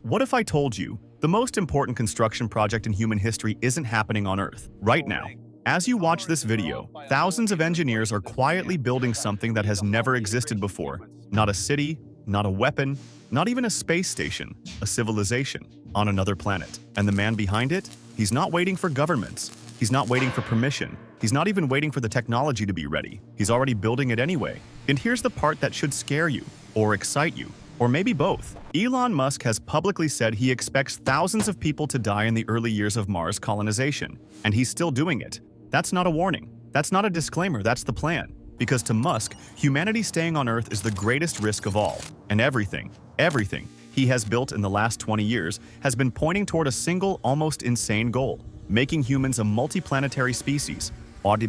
What if I told you the most important construction project in human history isn't happening on Earth right now? As you watch this video, thousands of engineers are quietly building something that has never existed before. Not a city, not a weapon, not even a space station, a civilization on another planet. And the man behind it? He's not waiting for governments. He's not waiting for permission. He's not even waiting for the technology to be ready. He's already building it anyway. And here's the part that should scare you, or excite you, or maybe both. Elon Musk has publicly said he expects thousands of people to die in the early years of Mars colonization, and he's still doing it. That's not a warning. That's not a disclaimer, that's the plan. Because to Musk, humanity staying on Earth is the greatest risk of all. And everything he has built in the last 20 years has been pointing toward a single, almost insane goal: making humans a multiplanetary species,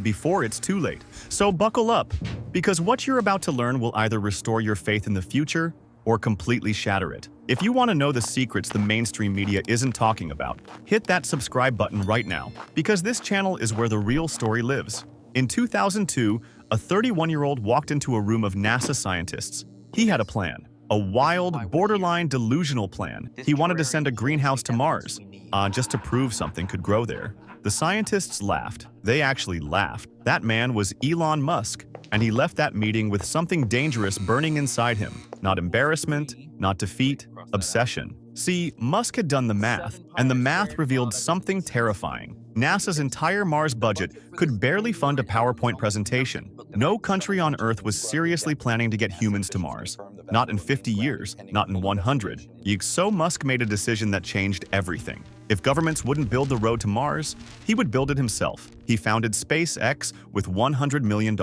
before it's too late. So buckle up, because what you're about to learn will either restore your faith in the future or completely shatter it. If you want to know the secrets the mainstream media isn't talking about, hit that subscribe button right now, because this channel is where the real story lives. In 2002, a 31-year-old walked into a room of NASA scientists. He had a plan. A wild, borderline delusional plan. He wanted to send a greenhouse to Mars, just to prove something could grow there. The scientists laughed. They actually laughed. That man was Elon Musk, and he left that meeting with something dangerous burning inside him. Not embarrassment, not defeat, obsession. See, Musk had done the math, and the math revealed something terrifying. NASA's entire Mars budget could barely fund a PowerPoint presentation. No country on Earth was seriously planning to get humans to Mars. Not in 50 years, not in 100. So Musk made a decision that changed everything. If governments wouldn't build the road to Mars, he would build it himself. He founded SpaceX with $100 million,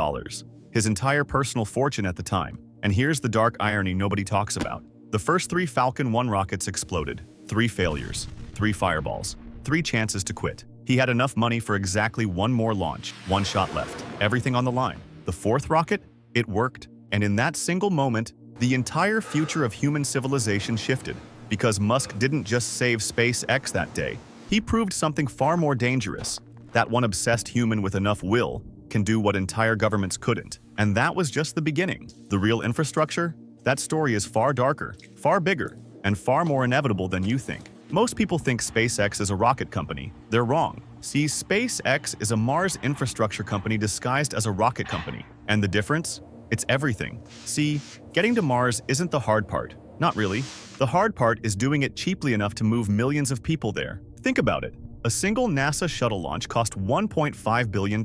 his entire personal fortune at the time. And here's the dark irony nobody talks about. The first 3 Falcon 9 rockets exploded. 3 failures, 3 fireballs, 3 chances to quit. He had enough money for exactly 1 more launch, 1 shot left. Everything on the line. The 4th rocket? It worked. And in that single moment, the entire future of human civilization shifted. Because Musk didn't just save SpaceX that day. He proved something far more dangerous. That one obsessed human with enough will can do what entire governments couldn't. And that was just the beginning. The real infrastructure? That story is far darker, far bigger, and far more inevitable than you think. Most people think SpaceX is a rocket company. They're wrong. See, SpaceX is a Mars infrastructure company disguised as a rocket company. And the difference? It's everything. See, getting to Mars isn't the hard part. Not really. The hard part is doing it cheaply enough to move millions of people there. Think about it. A single NASA shuttle launch cost $1.5 billion.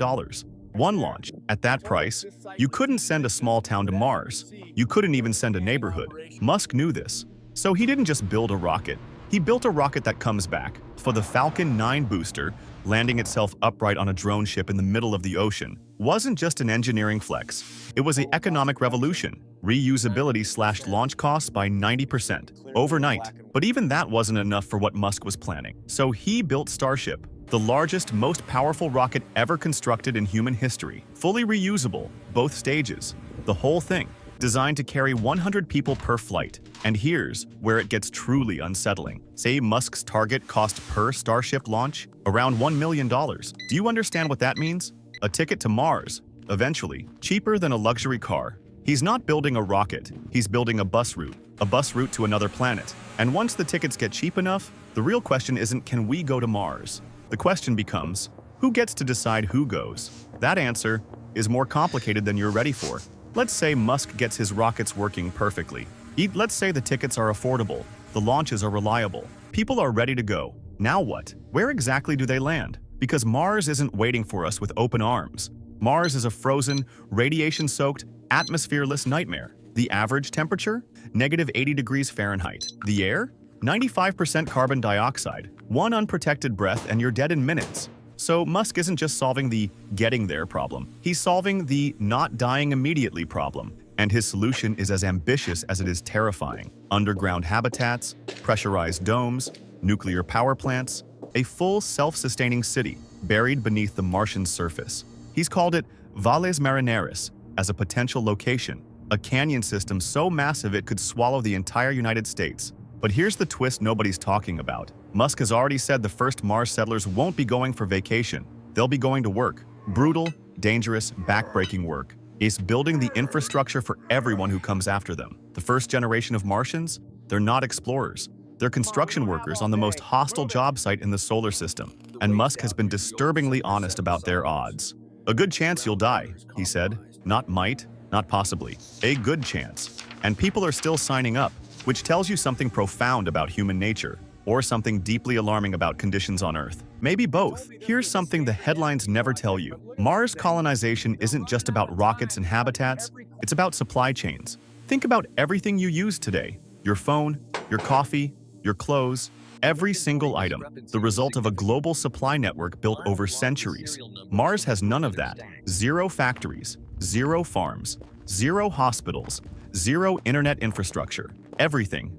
One launch. At that price, you couldn't send a small town to Mars. You couldn't even send a neighborhood. Musk knew this. So he didn't just build a rocket. He built a rocket that comes back. For the Falcon 9 booster, landing itself upright on a drone ship in the middle of the ocean wasn't just an engineering flex. It was an economic revolution. Reusability slashed launch costs by 90% overnight. But even that wasn't enough for what Musk was planning. So he built Starship, the largest, most powerful rocket ever constructed in human history. Fully reusable, both stages, the whole thing. Designed to carry 100 people per flight. And here's where it gets truly unsettling. Say Musk's target cost per Starship launch around $1 million. Do you understand what that means? A ticket to Mars, eventually, cheaper than a luxury car. He's not building a rocket, he's building a bus route to another planet. And once the tickets get cheap enough, the real question isn't can we go to Mars? The question becomes, who gets to decide who goes? That answer is more complicated than you're ready for. Let's say Musk gets his rockets working perfectly. Let's say the tickets are affordable, the launches are reliable, people are ready to go. Now what? Where exactly do they land? Because Mars isn't waiting for us with open arms. Mars is a frozen, radiation-soaked, atmosphereless nightmare. The average temperature? -80 degrees Fahrenheit. The air? 95% carbon dioxide. 1 unprotected breath and you're dead in minutes. So Musk isn't just solving the getting there problem. He's solving the not dying immediately problem. And his solution is as ambitious as it is terrifying. Underground habitats, pressurized domes, nuclear power plants, a full self-sustaining city buried beneath the Martian surface. He's called it Valles Marineris as a potential location, a canyon system so massive it could swallow the entire United States. But here's the twist nobody's talking about. Musk has already said the first Mars settlers won't be going for vacation. They'll be going to work. Brutal, dangerous, backbreaking work. He's building the infrastructure for everyone who comes after them. The first generation of Martians? They're not explorers. They're construction workers on the most hostile job site in the solar system, and Musk has been disturbingly honest about their odds. A good chance you'll die, he said. Not might, not possibly. A good chance. And people are still signing up, which tells you something profound about human nature, or something deeply alarming about conditions on Earth. Maybe both. Here's something the headlines never tell you. Mars colonization isn't just about rockets and habitats, it's about supply chains. Think about everything you use today. Your phone, your coffee, your clothes, every single item, the result of a global supply network built over centuries. Mars has none of that. Zero factories, zero farms, zero hospitals, zero internet infrastructure. Everything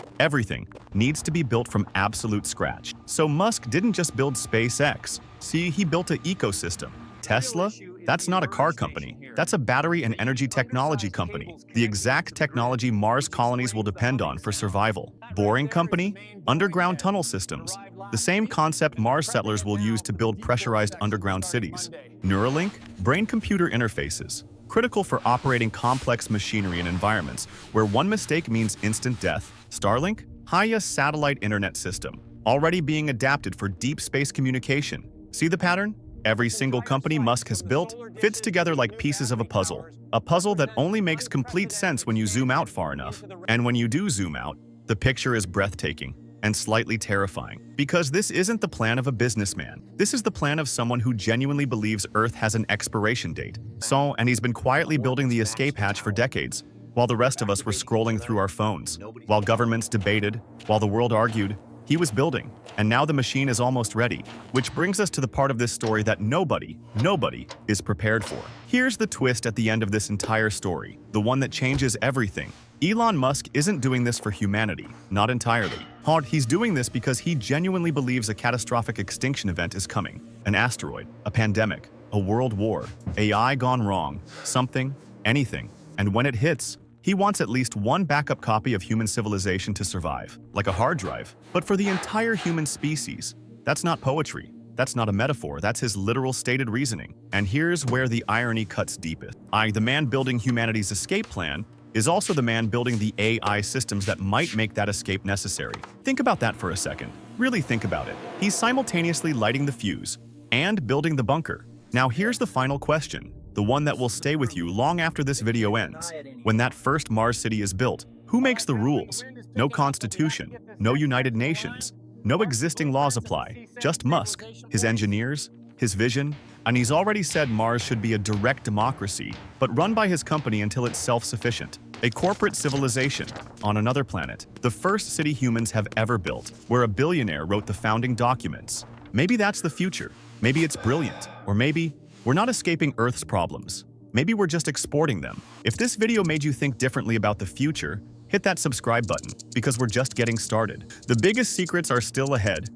needs to be built from absolute scratch. So Musk didn't just build SpaceX. See, he built an ecosystem. Tesla? That's not a car company. That's a battery and energy technology company. The exact technology Mars colonies will depend on for survival. Boring company? Underground tunnel systems. The same concept Mars settlers will use to build pressurized underground cities. Neuralink? Brain-computer interfaces. Critical for operating complex machinery in environments where one mistake means instant death. Starlink? High satellite internet system. Already being adapted for deep space communication. See the pattern? Every single company Musk has built fits together like pieces of a puzzle that only makes complete sense when you zoom out far enough. And when you do zoom out, the picture is breathtaking and slightly terrifying. Because this isn't the plan of a businessman. This is the plan of someone who genuinely believes Earth has an expiration date. And he's been quietly building the escape hatch for decades, while the rest of us were scrolling through our phones. While governments debated, while the world argued, he was building, and now the machine is almost ready. Which brings us to the part of this story that nobody is prepared for. Here's the twist at the end of this entire story, the one that changes everything. Elon Musk isn't doing this for humanity, not entirely. He's doing this because he genuinely believes a catastrophic extinction event is coming. An asteroid, a pandemic, a world war, AI gone wrong, something, anything. And when it hits, he wants at least one backup copy of human civilization to survive, like a hard drive. But for the entire human species, that's not poetry. That's not a metaphor. That's his literal stated reasoning. And here's where the irony cuts deepest. The man building humanity's escape plan, is also the man building the AI systems that might make that escape necessary. Think about that for a second. Really think about it. He's simultaneously lighting the fuse and building the bunker. Now here's the final question, the one that will stay with you long after this video ends. When that first Mars city is built, who makes the rules? No constitution, no United Nations, no existing laws apply, just Musk, his engineers, his vision, and he's already said Mars should be a direct democracy, but run by his company until it's self-sufficient. A corporate civilization on another planet, the first city humans have ever built, where a billionaire wrote the founding documents. Maybe that's the future. Maybe it's brilliant. Or maybe we're not escaping Earth's problems. Maybe we're just exporting them. If this video made you think differently about the future, hit that subscribe button, because we're just getting started. The biggest secrets are still ahead.